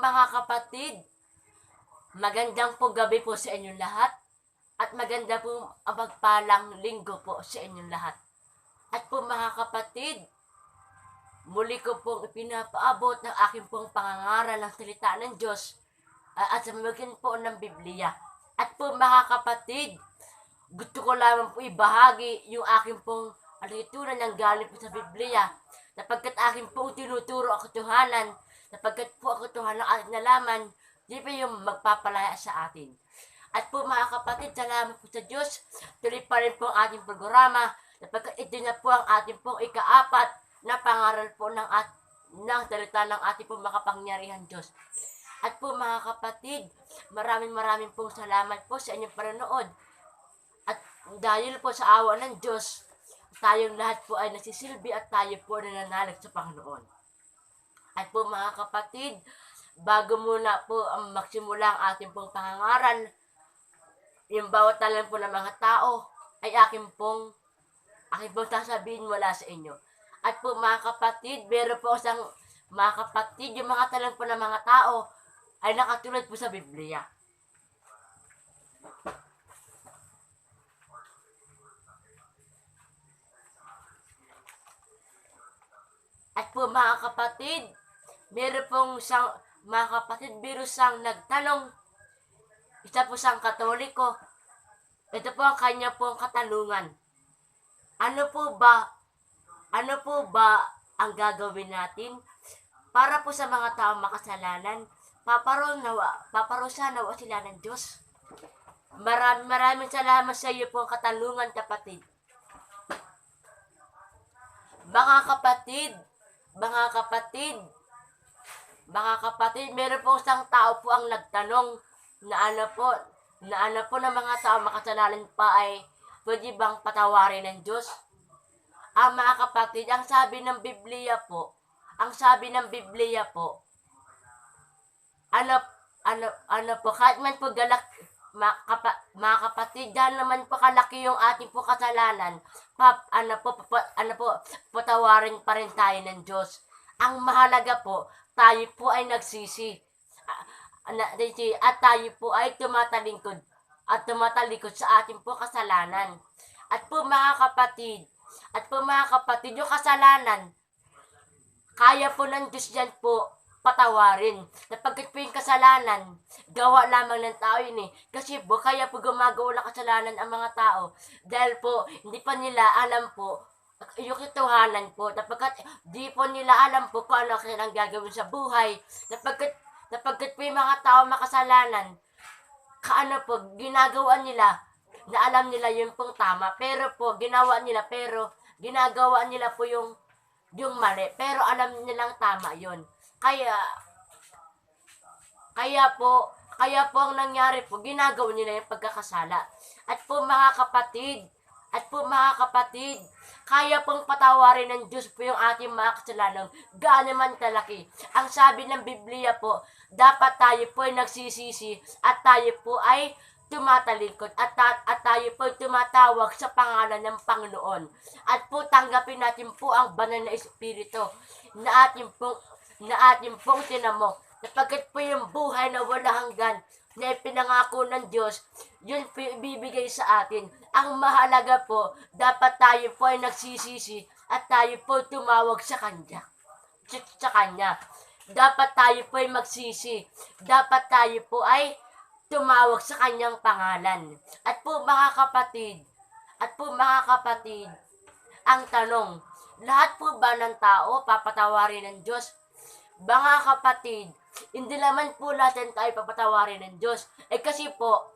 mga kapatid, magandang po gabi po sa inyong lahat at maganda po ang magpalang linggo po sa inyong lahat. At po mga kapatid, muli ko pong ipinapaabot ng aking pong pangangaral ng salita ng Diyos at sa magin po ng Biblia. At po mga kapatid, gusto ko lamang po ibahagi yung aking pong alituran ng galing po sa Biblia, sapagkat aking pong tinuturo ang katotohanan, sapagkat po ang katotohanan ng ating nalaman, di ba yung magpapalaya sa atin. At po mga kapatid, salamat po sa Diyos, tuloy pa rin po ang ating programa, sapagkat ito na po ang ating pong ikaapat na pangaral po ng salita ng ating pong makapangyarihan Diyos. At po mga kapatid, maraming pong salamat po sa inyong panonood. At dahil po sa awa ng Diyos, tayong lahat po ay nasisilbi at tayo po nananalig sa Panginoon. At po mga kapatid, bago muna po ang magsimula ang ating pong pangangaral, yung bawat talang po ng mga tao ay aking pong sasabihin mula sa inyo. At po mga kapatid, meron po isang mga kapatid, yung mga talang po ng mga tao ay nakatulad po sa Biblia. At po mga kapatid, meron pong mga kapatid, biro siyang nagtanong, isa po siyang Katoliko, ito po ang kanya pong katanungan. Ano po ba ang gagawin natin para po sa mga taong makasalanan? Paparusahan nawa sila ng Diyos. Maraming salamat sa iyo po ang katanungan, kapatid. Mga kapatid, meron po isang tao po ang nagtanong na ano po ng mga tao makasalanan pa ay pwede bang patawarin ng Diyos? Mga kapatid, ang sabi ng Biblia po, kahit man po mga kapatid, dahil naman po kalaki yung ating po kasalanan, patawarin pa rin tayo ng Diyos. Ang mahalaga po, tayo po ay nagsisi. At tayo po ay tumatalikod sa ating po kasalanan. At po mga kapatid, yung kasalanan, kaya po ng Diyos yan po patawarin. Sapagkat po yung kasalanan, gawa lamang ng tao yun eh. Kasi po, kaya po gumagawa ng kasalanan ang mga tao. Dahil po, hindi pa nila alam po yung katotohanan po. Sapagkat di po nila alam po kung ano kanilang gagawin sa buhay. Sapagkat po yung mga tao makasalanan, ginagawa nila na alam nila yung pong tama. Pero po, ginagawa nila po yung mali. Pero alam nilang tama yon. Kaya po ang nangyari po, ginagawa nila yung pagkakasala. At po mga kapatid, kaya pong patawarin ng Diyos po yung ating mga kasalanan, gaano man kalaki. Ang sabi ng Biblia po, dapat tayo po ay nagsisisi at tayo po ay tumatalikod at tayo po tumatawag sa pangalan ng Panginoon. At po tanggapin natin po ang banal na Espiritu na ating pong tinamo. Sapagkat po yung buhay na wala hanggan na ipinangako ng Diyos, yun po ibibigay sa atin. Ang mahalaga po, dapat tayo po ay nagsisisi at tayo po tumawag sa Kanya. Dapat tayo po ay magsisi. Dapat tayo po ay tumawag sa Kanyang pangalan. At po mga kapatid, ang tanong, lahat po ba ng tao papatawarin ng Diyos? Mga kapatid, hindi naman po natin tayo papatawarin ng Diyos. Kasi po,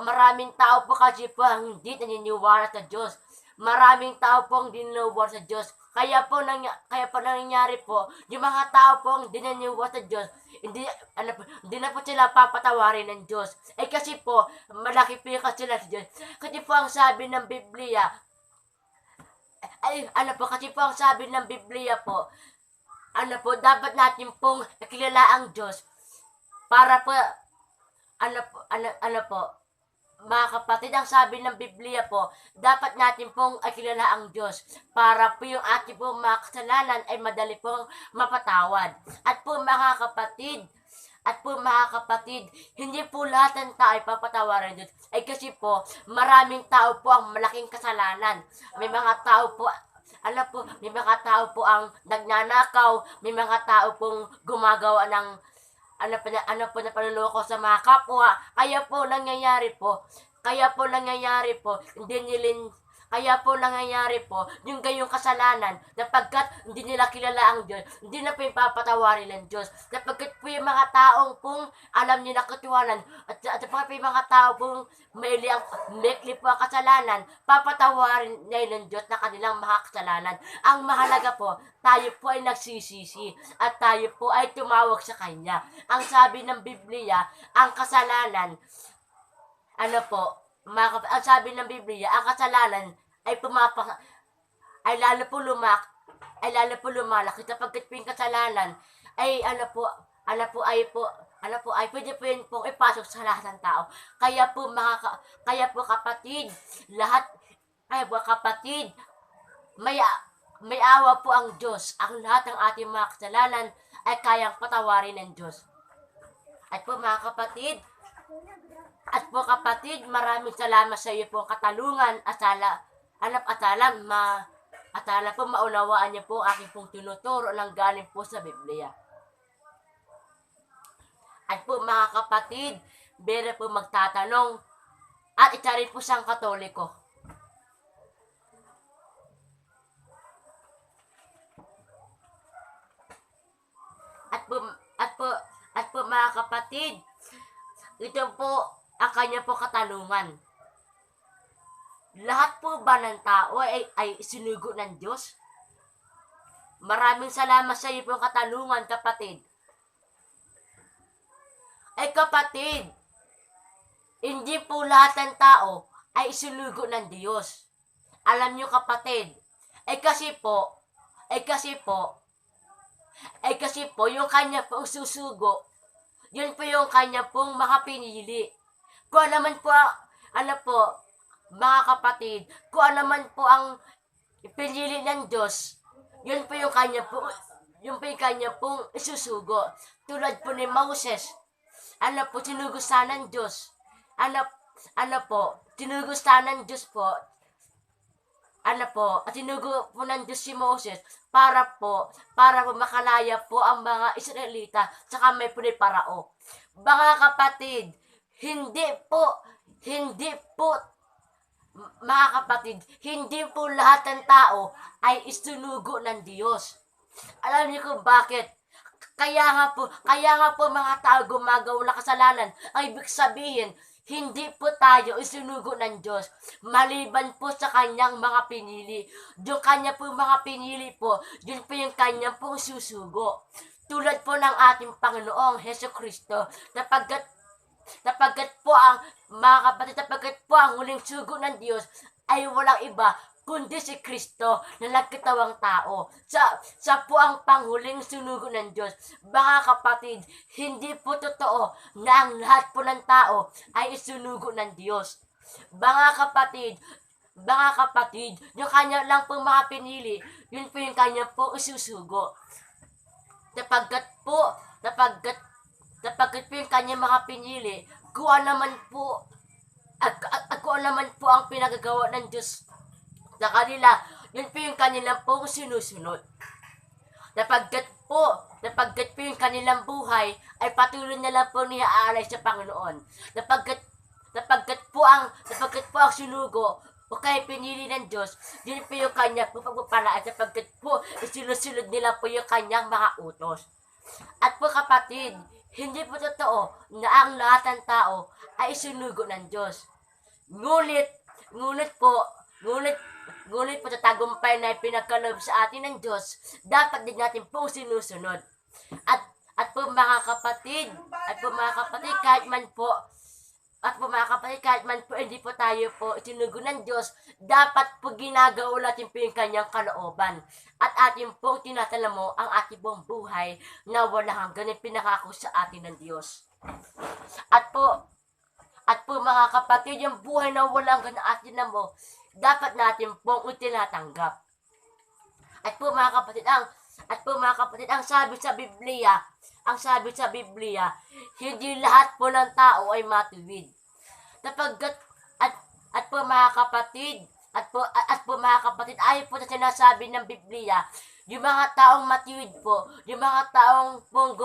maraming tao po kasi po ang hindi naniniwala sa Diyos. Maraming tao po ang hindi naniniwala sa Diyos. Kaya po nangyayari po, yung mga tao po ang hindi naniniwala sa Diyos, hindi na po sila papatawarin ng Diyos. Kasi po, malaki po yung kasalanan sa Diyos. Kasi po ang sabi ng Biblia, dapat natin pong kilala ang Diyos para po, mga kapatid, ang sabi ng Biblia po, dapat natin pong kilala ang Diyos para po yung ating pong mga kasalanan ay madali pong mapatawad. At po mga kapatid, hindi po lahat ng tao ay papatawarin ng Diyos. Ay kasi po, maraming tao po ang malaking kasalanan. May mga tao po, may mga tao po ang nagnanakaw, may mga tao pong gumagawa ng na panloloko sa mga kapwa. Kaya po nangyayari po, kaya po nangyayari po yung gayong kasalanan sapagkat hindi nila kilala ang Diyos, hindi na po yung papatawarin ng Diyos. Sapagkat po yung mga taong pong alam nila katiwanan at sapagkat po yung mga tao pong maikli po ang kasalanan, papatawarin nila ng Diyos na kanilang mga kasalanan. Ang mahalaga po, tayo po ay nagsisisi at tayo po ay tumawag sa Kanya. Ang sabi ng Biblia, ang kasalanan, ang sabi ng Biblia, ang kasalanan ay lalo po lumalaki sapagkat po yung kasalanan ay pwede po yun pong ipasok sa lahat ng tao. Kaya po kapatid, may awa po ang Diyos. Ang lahat ng ating mga kasalanan ay kayang patawarin ng Diyos. At po kapatid, maraming salamat sa iyo po katalungan at sala po maunawaan niyo po aking pong tinuturo ng galing po sa Biblia. At po mga kapatid, bere po magtatanong at isa rin po siyang Katoliko. At po mga kapatid, ito po ang kanya po katanungan. Lahat po ba ng tao ay sinugo ng Diyos? Maraming salamat sa iyo po katanungan, kapatid. Ay kapatid, hindi po lahat ng tao ay sinugo ng Diyos. Alam niyo kapatid, kasi po yung kanya pong susugo, yun po yung kanya pong makapinili. Kung naman po, mga kapatid, kung naman po ang pinili ng Diyos, yun po yung kanya pong isusugo. Tulad po ni Moses, sinugusan ng Diyos. Sinugusan ng Diyos po. Sinugo po ng Diyos si Moses para po makalaya po ang mga Israelita sa kamay po ni Parao. Mga kapatid, hindi po lahat ng tao ay isinugo ng Diyos. Alam niyo kung bakit? Kaya nga po mga tao gumagawa ng kasalanan. Ang ibig sabihin, hindi po tayo isinugo ng Diyos. Maliban po sa kanyang mga pinili. Yung kanya po mga pinili po, yun po yung kanyang pong susugo. Tulad po ng ating Panginoong Hesus Kristo, sapagkat po ang huling sugo ng Diyos ay walang iba kundi si Kristo na nagkatawang tao. Sa po ang panghuling sunugo ng Diyos. Mga kapatid, hindi po totoo na ang lahat po ng tao ay isunugo ng Diyos. Mga kapatid, yung kanya lang po mga pinili, yun po yung kanya po isusugo. Sapagkat po yung kanya mga pinili, kung naman po ang pinagagawa ng Diyos sa kanila, yun po yung kanilang pong sinusunod. Sapagkat po yung kanilang buhay ay patuloy na lang po niaalay sa Panginoon. Sapagkat po ang sinugo o kaya pinili ng Diyos, yun po yung kanya po pagpapalaan sapagkat po isinusunod nila po yung kanyang mga utos. At po kapatid, hindi po totoo na ang lahat ng tao ay isinugo ng Diyos. Ngunit po sa tagumpay na pinagkaloob sa atin ng Diyos, dapat din natin pong sinusunod. At po mga kapatid, kahit man po hindi po tayo po sinugo ng Diyos, dapat po ginagawa natin po yung kanyang kalooban. At atin pong tinatalamo ang ating pong buhay na wala hanggang pinakako sa atin ng Diyos. At At po mga kapatid, yung buhay na walang ganang atin na mo, dapat natin pong itinatanggap. At po mga kapatid, ang sabi sa Biblia, hindi lahat po ng tao ay matuwid. Sapagkat at po mga kapatid, ayon po sa sinasabi ng Biblia, yung mga taong matuwid po, yung mga taong pong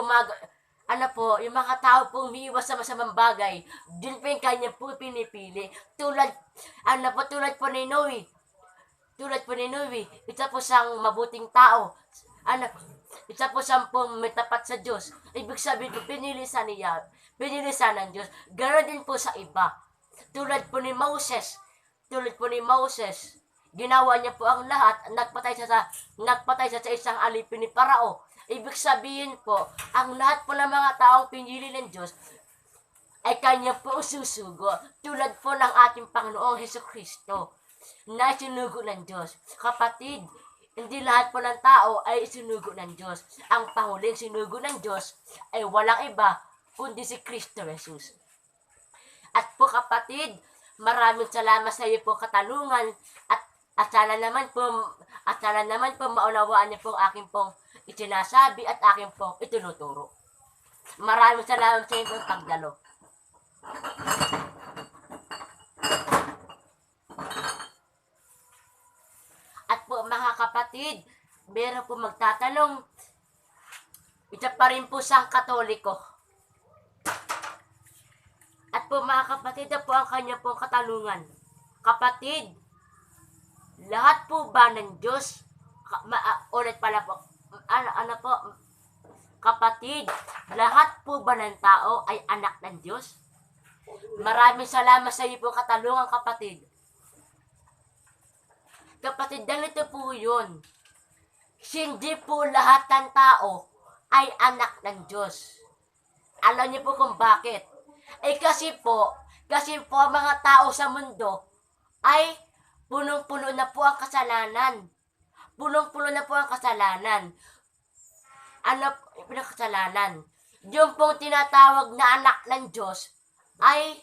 yung mga tao pong umiiwas sa masamang bagay, din po yung kanya po pinipili. Tulad po ni Noe. Isa po siyang mabuting tao. Isa po siyang pong may tapat sa Diyos. Ibig sabihin po, pinili siya ng Diyos. Ganoon din po sa iba. Tulad po ni Moses, ginawa niya po ang lahat, nagpatay siya sa isang alipin ni Parao. Ibig sabihin po, ang lahat po ng mga taong pinili ng Diyos ay kanya po susugo. Tulad po ng ating Panginoong Hesukristo na isinugo ng Diyos. Kapatid, hindi lahat po ng tao ay isinugo ng Diyos. Ang panghuling sinugo ng Diyos ay walang iba kundi si Kristo Jesus. At po kapatid, maraming salamat sa iyo po katanungan at sana naman po maunawaan niyo po aking pong itinasabi at aking pong itinuturo. Maraming salamat sa iyo pong pagdalo. At po mga kapatid, meron po magtatanong, isa pa rin po siyang Katoliko. At po mga kapatid, na po ang kanya pong katanungan. Kapatid, lahat po ba ng Diyos, kapatid, lahat po ba ng tao ay anak ng Diyos? Maraming salamat sa iyo po katanungan, kapatid. Kapatid, ganito po yun. Hindi po lahat ng tao ay anak ng Diyos. Alam niyo po kung bakit? Kasi po ang mga tao sa mundo ay punong-puno na po ang kasalanan. Punong-puno na po ang kasalanan. Kasalanan. Yung pong tinatawag na anak ng Diyos ay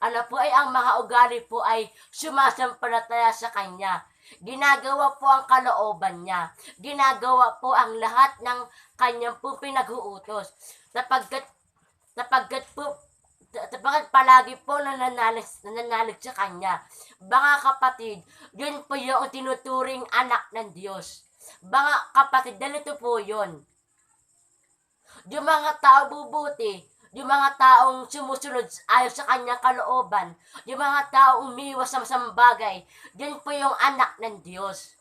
ay ang mga ugali po ay sumasampalataya sa Kanya. Ginagawa po ang kalooban niya. Ginagawa po ang lahat ng kanyang po pinag-uutos. Sapagkat palagi po nananalig sa Kanya. Mga kapatid, yun po yung tinuturing anak ng Diyos. Mga kapatid, ganito po yun. Yung mga tao bubuti, yung mga taong sumusunod ayon sa Kanyang kalooban, yung mga taong umiwas sa masamang bagay, yun po yung anak ng Diyos.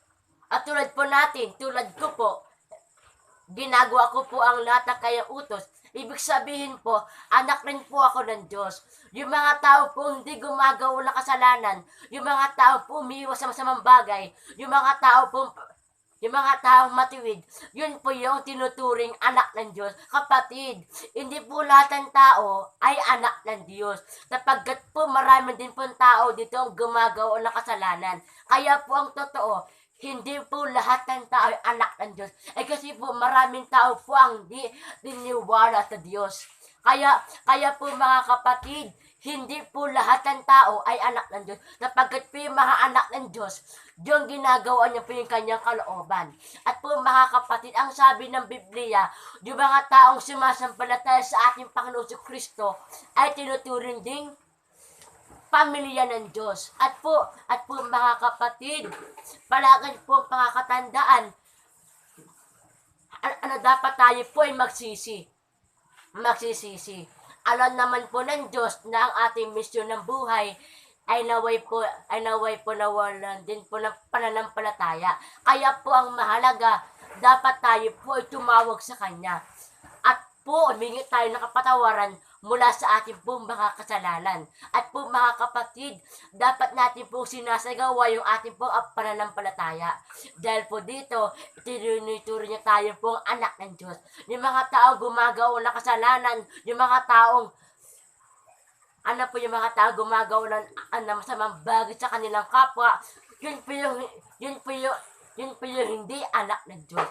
At tulad ko po, ginagawa ko po ang lahat ng kayang utos. Ibig sabihin po, anak rin po ako ng Diyos. Yung mga tao po hindi gumagawa ng kasalanan, yung mga tao po umiwas sa masamang bagay, yung mga taong matiwid, yun po yung tinuturing anak ng Diyos. Kapatid, hindi po lahat ng tao ay anak ng Diyos. Sapagkat po marami din po tao dito ang gumagawa ng kasalanan. Kaya po ang totoo, hindi po lahat ng tao ay anak ng Diyos. Kasi po maraming tao po ang di diniwala sa Diyos. Kaya po mga kapatid, hindi po lahat ng tao ay anak ng Diyos. Sapagkat po yung mga anak ng Diyos, yung ginagawa niya po yung kanyang kalooban. At po mga kapatid, ang sabi ng Biblia, yung mga taong sumasampalataya sa ating Panginoon si Kristo ay tinuturing ding pamilya ng Diyos. At po mga kapatid, palagi po pakakatandaan, dapat tayo po ay magsisisi. Alam naman po ng Diyos na ang ating misyon ng buhay ay naway po nawalan din po ng pananampalataya. Kaya po ang mahalaga, dapat tayo po ay tumawag sa Kanya. At po, humingi tayo ng kapatawaran mula sa ating pong mga kasalanan. At po mga kapatid, dapat natin po sinasagawa yung ating pong pananampalataya. Dahil po dito, tinuturo niya tayo pong anak ng Diyos. Yung mga taong gumagawa ng kasalanan, yung mga taong gumagawa ng masamang bagay sa kanilang kapwa, yun po yung hindi anak ng Diyos.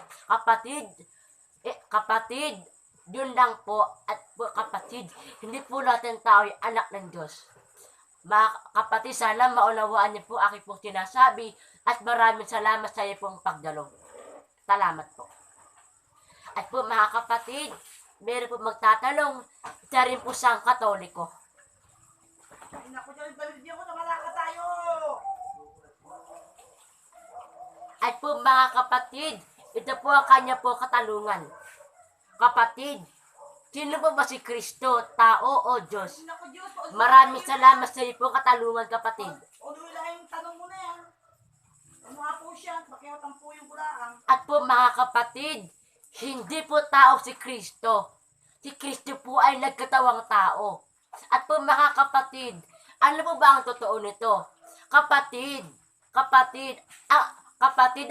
Kapatid, Yun lang po. At po kapatid, hindi po natin tao ay anak ng Diyos. Mga kapatid, sana maunawaan niyo po aking pong sinasabi at maraming salamat sa iyo pong pagdalo. Salamat po. At po mga kapatid, meron po magtatanong, isa rin po siyang Katoliko. Ay, naku, dyan, balibigyan ko, namalaka tayo! At po mga kapatid, ito po ang kanya po katanungan. Kapatid, sino po ba si Kristo, tao o Diyos? Ay, naku, Diyos, Maraming salamat sa iyo po katanungan, kapatid. Uloy lang yung tanong mo na yan. Ano nga po siya? Pakihatang po yung bulaang. At po mga kapatid, hindi po tao si Kristo. Si Kristo po ay nagkatawang tao. At po mga kapatid, ano po ba ang totoo nito? Kapatid,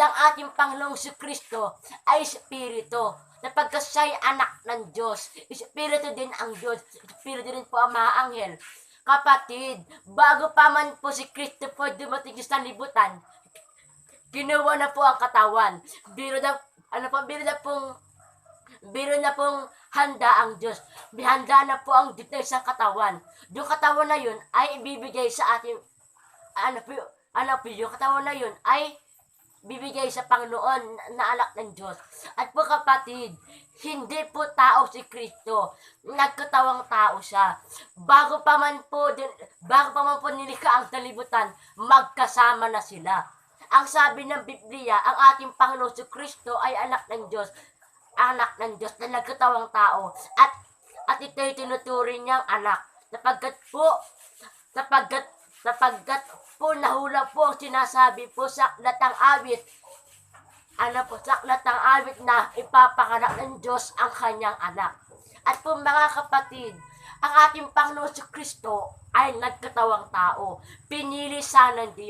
ang ating Panginoong si Kristo ay Espiritu. Sapagkat siya'y anak ng Diyos. Espiritu din ang Diyos. Espiritu din po ang mga anghel. Kapatid, bago pa man po si Kristo po dumating sa libutan, ginawa na po ang katawan. Biro na pong handa ang Diyos. Handa na po ang Diyos sa katawan. Yung katawan na yun ay ibibigay sa ating, yung katawan na yun ay bibigay sa Panginoon na anak ng Diyos. At po kapatid, hindi po tao si Kristo. Nagkatawang tao siya. Bago pa man po nilikha ang talibutan, magkasama na sila. Ang sabi ng Biblia, ang ating Panginoon si Kristo ay anak ng Diyos. Anak ng Diyos na nagkatawang tao. At ito'y tinuturing niyang anak. Sapagkat po nahula po ang sinasabi po sa aklatang awit. Sa aklatang awit na ipapakanak ng Diyos ang kanyang anak. At po mga kapatid, ang ating Panginoon si Kristo ay nagkatawang tao. Pinili siya ng Diyos.